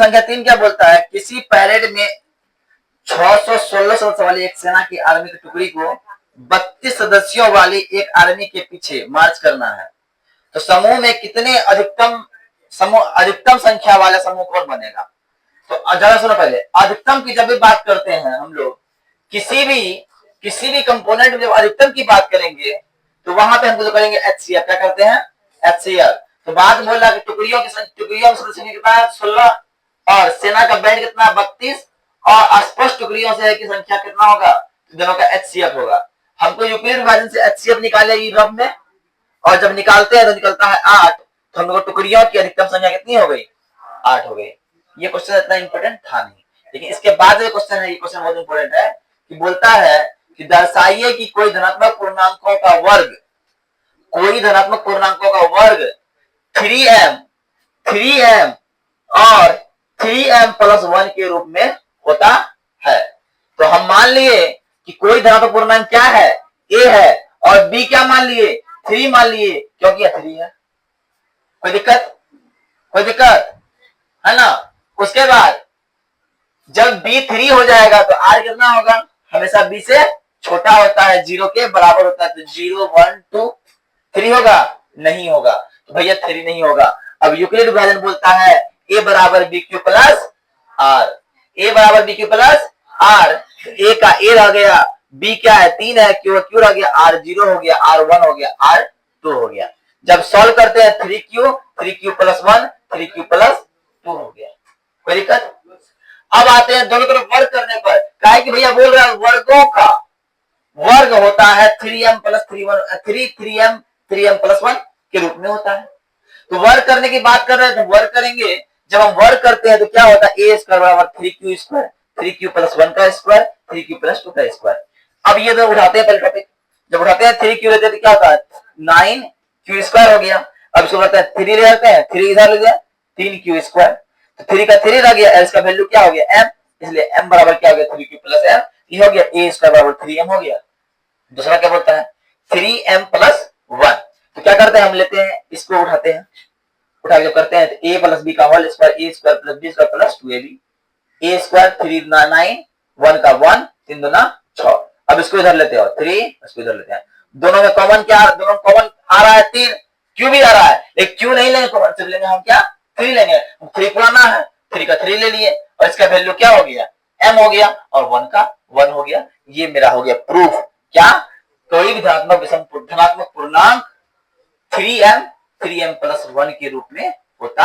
संख्या 3 क्या बोलता है, किसी परेड में 616 सदस्य वाली एक सेना की आर्मी की टुकड़ी को 32 सदस्यों वाली एक आर्मी के पीछे मार्च करना है, तो समूह में कितने अधिकतम संख्या वाला समूह कौन बनेगा। तो जरा सुनो, पहले अधिकतम की जब भी बात करते हैं हम लोग, किसी भी कंपोनेंट में जब अधिकतम की बात करेंगे तो वहां पे हम करेंगे HCF। क्या करते हैं, HCF। तो बात बोल रहा है टुकड़ियों की सदस्य कितना है, 16, और सेना का बैंड कितना, 32, और स्पष्ट टुकड़ियों से की संख्या कितना होगा, दोनों का HCF होगा। हमको यूक्लिड विभाजन से HCF निकालेगी रब में, और जब निकालते हैं तो निकलता है 8। तो हम लोग टुकड़ियों की अधिकतम संख्या कितनी हो गई, 8 हो गई। ये क्वेश्चन इतना इंपॉर्टेंट था नहीं, लेकिन इसके बाद ये क्वेश्चन है, ये क्वेश्चन बहुत इंपॉर्टेंट है कि बोलता है कि दर्शाइए कि कोई धनात्मक पूर्णांकों का वर्ग, कोई धनात्मक पूर्णांकों का वर्ग 3m और 3m प्लस 1 के रूप में होता है। तो हम मान लिए कि कोई धनात्मक पूर्णांक क्या है, a है, और b क्या मान लिए, 3 मान लिए, क्योंकि यह 3 है। कोई दिक्कत है ना। उसके बाद जब b 3 हो जाएगा तो r कितना होगा, हमेशा b से छोटा होता है, 0 के बराबर होता है। तो 0 1 2 3 होगा, नहीं होगा, तो भैया 3 नहीं होगा। अब यूक्लिड विभाजन बोलता है a बराबर B Q plus R, a बराबर B Q plus R. a का a रह गया, b क्या है 3 है, q रह गया, r 0 हो गया, r 1 हो गया, r 2 हो गया। जब सॉल्व करते हैं 3q प्लस 1, 3q प्लस 2 हो गया। कोई दिक्कत। अब आते हैं दोनों तरफ वर्ग करने पर, कहा कि भैया बोल रहा है वर्गों का वर्ग होता है 3m प्लस 3m प्लस 1 के रूप में होता है। तो वर्ग करने की बात कर रहे हैं, तो वर्ग करेंगे, जब हम वर्ग करते हैं तो क्या होता है, a स्क्वायर बराबर 3q स्क्वायर, 3q प्लस 1 का स्क्वायर, 3q प्लस 2 का स्क्वायर। अब ये तो उठाते हैं पहले टॉपिक, जब उठाते हैं 3q लेते हैं तो क्या होता है, 9q स्क्वायर हो गया। अब इसको करते हैं 3 ले जाते हैं, 3 इधर ले गया, 3q स्क्वायर, तो 3 का 3 रह गया, इसका वैल्यू क्या हो गया, m, इसलिए m बराबर क्या हो गया, 3q प्लस m। ये हो गया a स्क्वायर बराबर 3m हो गया। दूसरा क्या बोलता है, 3m प्लस 1। तो क्या करते हैं, हम लेते हैं इसको, उठाते हैं, उठा के करते हैं तो a प्लस बी का whole square, a square plus B square plus 2ab, a square 3 9, 1 का 1, 3 दूना 6। अब इसको इधर लेते हो 3, इसको इधर लेते हैं, दोनों में कॉमन क्या, दोनों कॉमन आ रहा है 3, q भी आ रहा है, लेकिन q नहीं लेंगे कॉमन, सिर्फ लेंगे हम क्या, 3 लेंगे। 3 पुराना है, 3 का 3 ले लिए, और इसका वैल्यू क्या हो गया, m हो गया, और 1 का 1 हो गया। ये मेरा हो गया प्रूफ। क्या, कोई भी धनात्मक पूर्णांक 3m प्लस 1 के रूप में होता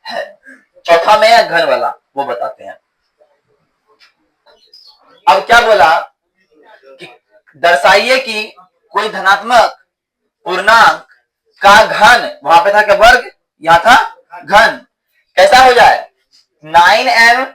है। चौथा में घन वाला वो बताते हैं। अब क्या बोला कि दर्शाइए कि कोई धनात्मक पूर्णांक का घन, वहां पे था क्या वर्ग, यहां था घन, कैसा हो जाए, 9m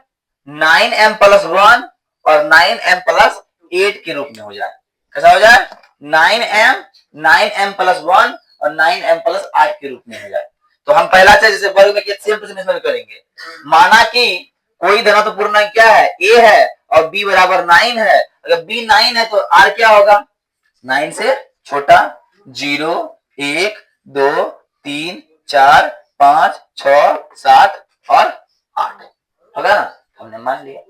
प्लस 1 और 9m प्लस 8 के रूप में हो जाए। कैसा हो जाए, 9m प्लस 1 और 9m प्लस 8 के रूप में हो जाए। तो हम पहला से जैसे वर्ग में सेम टू सेम करेंगे। माना कि कोई धनात्मक पूर्णांक क्या है, a है, और b बराबर 9 है। अगर b 9 है तो r क्या होगा, 9 से छोटा, 0 1 2 3 4 5 6 7 और 8 होगा ना, हमने मान लिया।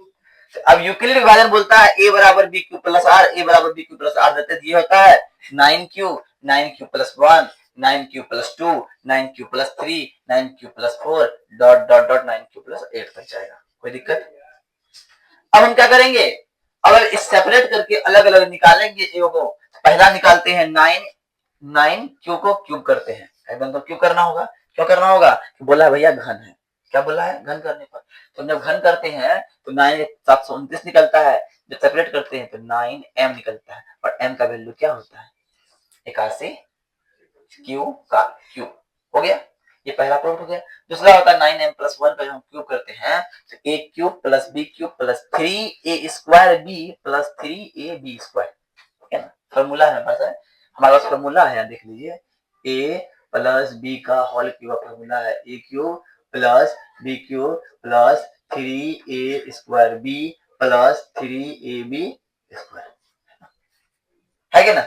तो अब यूक्लिड विभाजन बोलता है a बराबर B Q plus R, a बराबर बी क्यू प्लस आर देते ये होता है 9q plus 1, 9q plus 2, 9q plus 3, 9q plus 4 dot dot dot 9q plus 8 तक जाएगा। कोई दिक्कत। अब हम क्या करेंगे, अगर इस सेपरेट करके अलग अलग निकालेंगे ए को, पहला निकालते हैं 9q को क्यूब करते हैं, एकदम तो क्यूब करना होगा। क्यों करना होगा, बोला भैया घन है, क्या बोला है, घन करने पर। तो जब घन करते हैं तो 9 729 निकलता है, जब सेपरेट करते हैं तो 9m निकलता है, और m का वैल्यू क्या होता है, 81 क्यू का क्यूब हो गया। ये पहला प्रूफ हो गया। दूसरा होता है 9m प्लस 1 का, जब हम क्यूब करते हैं तो a cube plus b cube plus 3a square b plus 3ab square, है ना, फॉर्मूला है हमारे पास फॉर्मूला है, देख लीजिए, a प्लस b का होल क्यूब फॉर्मूला है, a cube plus b cube plus 3a square b plus 3ab square, है क्या ना।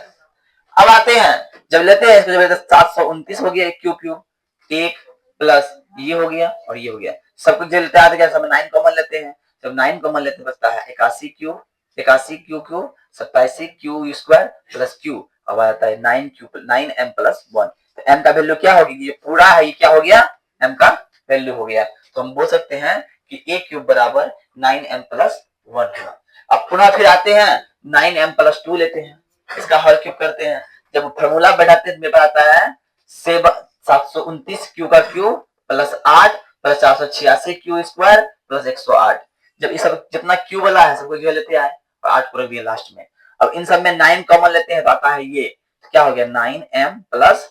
अब आते हैं, जब लेते हैं इसको, जब 729 हो गया क्यूब क्यूब, 1 प्लस ये हो गया और ये हो गया, सब कुछ लेते हैं क्या, सब 9 कॉमन लेते हैं, जब 9 कॉमन लेते हैं बचता है 81 Q, 87 Q Q 87 Q square plus Q, अब आता है 9 क्यू 9 m प्लस 1। तो m का वैल्यू क्या होगी, ये पूरा है, ये क्या हो गया, m का वैल्यू हो गया। तो हम बोल सकते हैं कि a क्यूब बराबर 9m प्लस 1 होगा। अब पुनः फिर आते हैं 9m प्लस 2 लेते हैं, इसका हल क्यूब करते हैं, जब फॉर्मूला बैठाते हैं मेरे पास आता है 729 क्यू का cube plus 8 plus 486 Q square plus 108। जब ये सब जितना क्यू वाला है सबको क्यू लेते हैं और 8 को रख दिया लास्ट में। अब इन सब में 9 कॉमन लेते हैं तो आता है ये, तो क्या हो गया 9m प्लस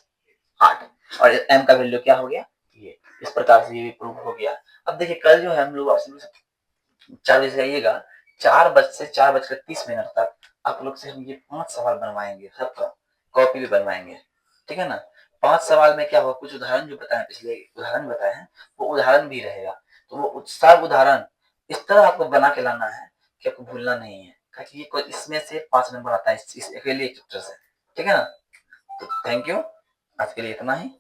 8 और m का वैल्यू क्या हो गया ये। इस प्रकार से ये भी प्रूव हो गया। अब देखिए कल जो है हम लोग 4 बजे आइएगा, 4 बज से 4:30 तक आप लोग से हम ये 5 सवाल बनवाएंगे, सबका कॉपी भी बनवाएंगे, ठीक है ना। 5 सवाल में क्या होगा, कुछ उदाहरण जो बताए पिछले उदाहरण बताए हैं वो उदाहरण भी रहेगा, तो वो सब उदाहरण इस तरह आपको बना के लाना है कि आपको भूलना नहीं है, ताकि ये इसमें से 5 नंबर आता है इस अकेले चैप्टर से, ठीक है ना। तो थैंक यू, आज के लिए इतना ही।